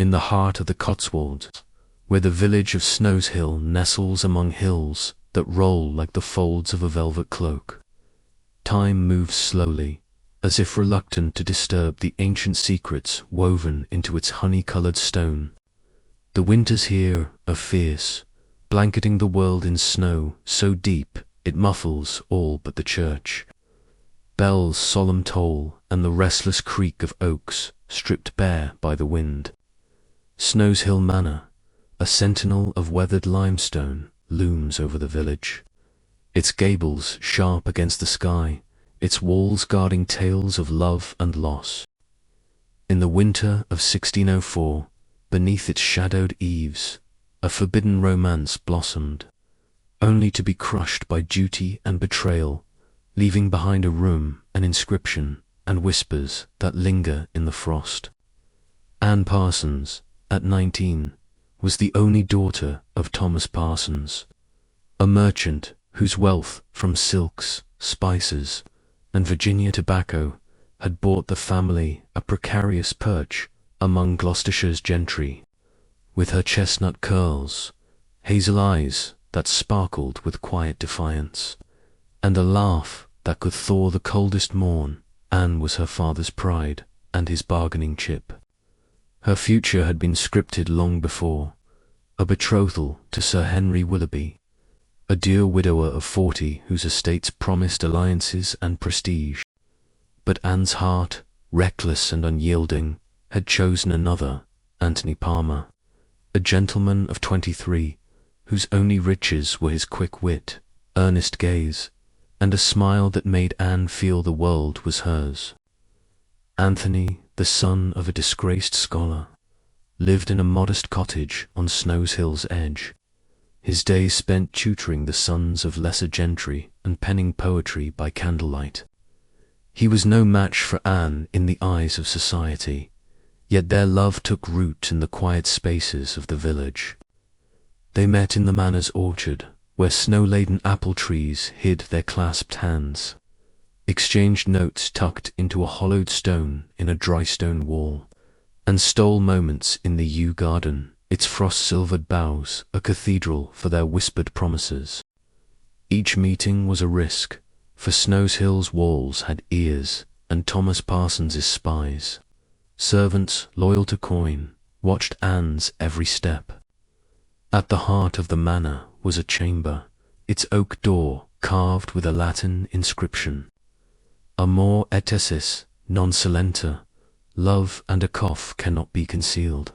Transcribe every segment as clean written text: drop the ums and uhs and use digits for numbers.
in the heart of the Cotswolds, where the village of Snowshill nestles among hills that roll like the folds of a velvet cloak. Time moves slowly, as if reluctant to disturb the ancient secrets woven into its honey-colored stone. The winters here are fierce, blanketing the world in snow so deep it muffles all but the church. Bells solemn toll, and the restless creak of oaks stripped bare by the wind. Snowshill Manor, a sentinel of weathered limestone, looms over the village, its gables sharp against the sky, its walls guarding tales of love and loss. In the winter of 1604, beneath its shadowed eaves, a forbidden romance blossomed, only to be crushed by duty and betrayal, leaving behind a room, an inscription, and whispers that linger in the frost. Anne Parsons, at 19, was the only daughter of Thomas Parsons, a merchant whose wealth from silks, spices, and Virginia tobacco had bought the family a precarious perch among Gloucestershire's gentry. With her chestnut curls, hazel eyes that sparkled with quiet defiance, and a laugh that could thaw the coldest morn, Anne was her father's pride and his bargaining chip. Her future had been scripted long before, a betrothal to Sir Henry Willoughby, a dear widower of 40 whose estates promised alliances and prestige. But Anne's heart, reckless and unyielding, had chosen another, Anthony Palmer, a gentleman of 23, whose only riches were his quick wit, earnest gaze, and a smile that made Anne feel the world was hers. Anthony, the son of a disgraced scholar, lived in a modest cottage on Snowshill's edge, his days spent tutoring the sons of lesser gentry and penning poetry by candlelight. He was no match for Anne in the eyes of society, yet their love took root in the quiet spaces of the village. They met in the manor's orchard, where snow-laden apple trees hid their clasped hands, exchanged notes tucked into a hollowed stone in a dry stone wall, and stole moments in the yew garden, its frost-silvered boughs a cathedral for their whispered promises. Each meeting was a risk, for Snowshill's walls had ears, and Thomas Parsons's spies, servants loyal to coin, watched Anne's every step. At the heart of the manor was a chamber, its oak door carved with a Latin inscription: Amor et essis non silenter, love and a cough cannot be concealed.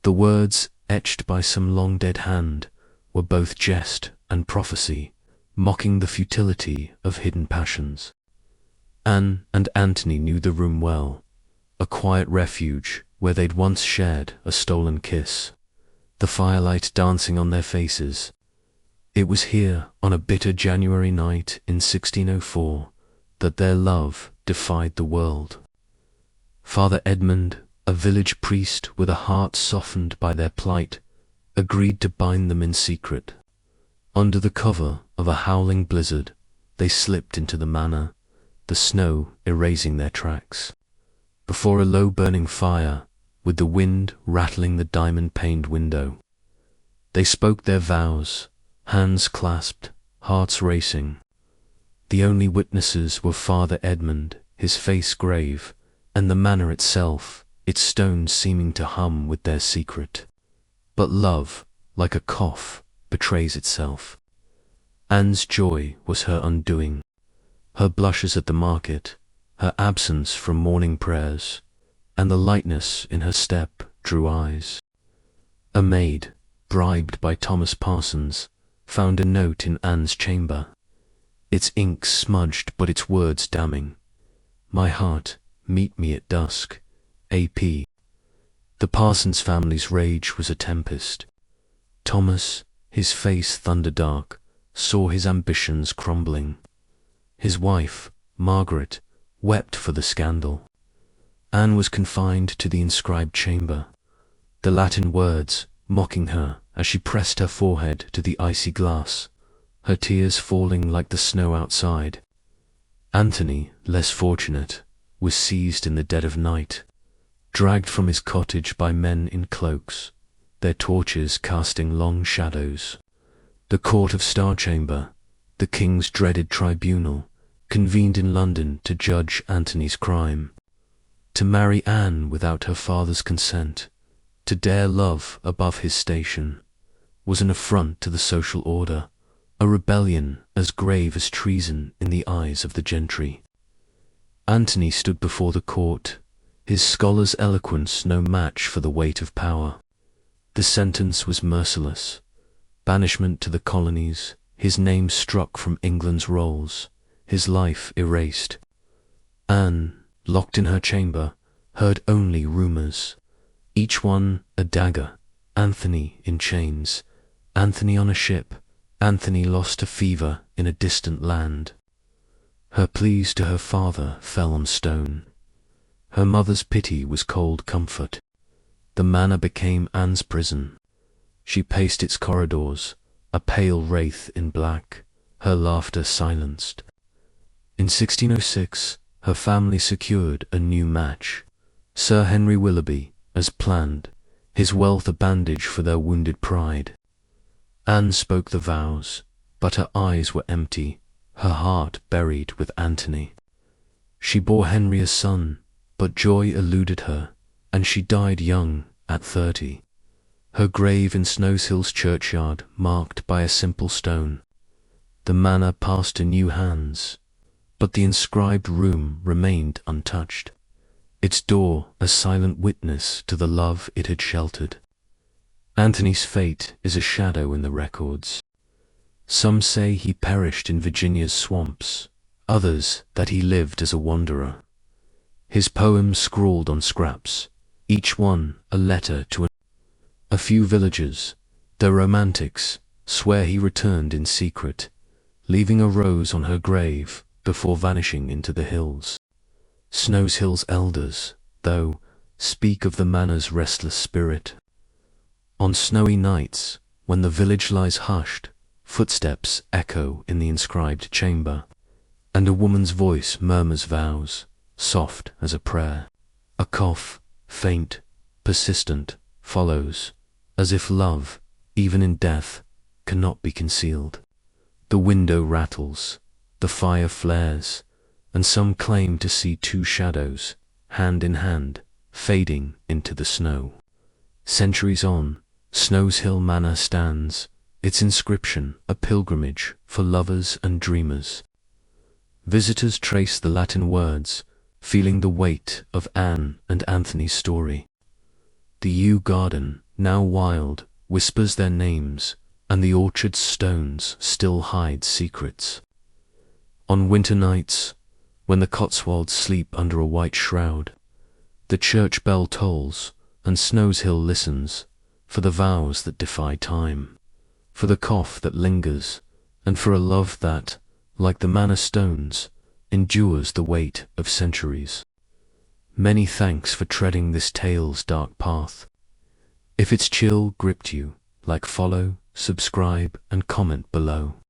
The words, etched by some long-dead hand, were both jest and prophecy, mocking the futility of hidden passions. Anne and Anthony knew the room well, a quiet refuge where they'd once shared a stolen kiss, the firelight dancing on their faces. It was here, on a bitter January night in 1604, that their love defied the world. Father Edmund, a village priest with a heart softened by their plight, agreed to bind them in secret. Under the cover of a howling blizzard, they slipped into the manor, the snow erasing their tracks. Before a low-burning fire, with the wind rattling the diamond-paned window, they spoke their vows, hands clasped, hearts racing. The only witnesses were Father Edmund, his face grave, and the manor itself, its stones seeming to hum with their secret. But love, like a cough, betrays itself. Anne's joy was her undoing, her blushes at the market, her absence from morning prayers, and the lightness in her step drew eyes. A maid, bribed by Thomas Parsons, found a note in Anne's chamber, its ink smudged but its words damning. My heart, meet me at dusk, A.P. The Parsons family's rage was a tempest. Thomas, his face thunder-dark, saw his ambitions crumbling. His wife, Margaret, wept for the scandal. Anne was confined to the inscribed chamber, the Latin words mocking her as she pressed her forehead to the icy glass, her tears falling like the snow outside. Anthony, less fortunate, was seized in the dead of night, dragged from his cottage by men in cloaks, their torches casting long shadows. The court of Star Chamber, the king's dreaded tribunal, convened in London to judge Antony's crime. To marry Anne without her father's consent, to dare love above his station, was an affront to the social order, a rebellion as grave as treason in the eyes of the gentry. Antony stood before the court, his scholar's eloquence no match for the weight of power. The sentence was merciless: banishment to the colonies, his name struck from England's rolls, his life erased. Anne, locked in her chamber, heard only rumours, each one a dagger: Anthony in chains, Anthony on a ship, Anthony lost to fever in a distant land. Her pleas to her father fell on stone. Her mother's pity was cold comfort. The manor became Anne's prison. She paced its corridors, a pale wraith in black, her laughter silenced. In 1606, her family secured a new match. Sir Henry Willoughby, as planned, his wealth a bandage for their wounded pride. Anne spoke the vows, but her eyes were empty, her heart buried with Antony. She bore Henry a son, but joy eluded her, and she died young, at 30. Her grave in Snowshill's churchyard marked by a simple stone. The manor passed to new hands, but the inscribed room remained untouched, its door a silent witness to the love it had sheltered. Antony's fate is a shadow in the records. Some say he perished in Virginia's swamps, others that he lived as a wanderer. His poems scrawled on scraps, each one a letter to a few villagers, the romantics, swear he returned in secret, leaving a rose on her grave before vanishing into the hills. Snowshill's elders, though, speak of the manor's restless spirit. On snowy nights, when the village lies hushed, footsteps echo in the inscribed chamber, and a woman's voice murmurs vows, soft as a prayer. A cough, faint, persistent, follows, as if love, even in death, cannot be concealed. The window rattles, the fire flares, and some claim to see two shadows, hand in hand, fading into the snow. Centuries on, Snowshill Manor stands, its inscription a pilgrimage for lovers and dreamers. Visitors trace the Latin words, feeling the weight of Anne and Anthony's story. The yew garden, now wild, whispers their names, and the orchard's stones still hide secrets. On winter nights, when the Cotswolds sleep under a white shroud, the church bell tolls, and Snowshill listens, for the vows that defy time, for the cough that lingers, and for a love that, like the manor stones, endures the weight of centuries. Many thanks for treading this tale's dark path. If its chill gripped you, like, follow, subscribe, and comment below.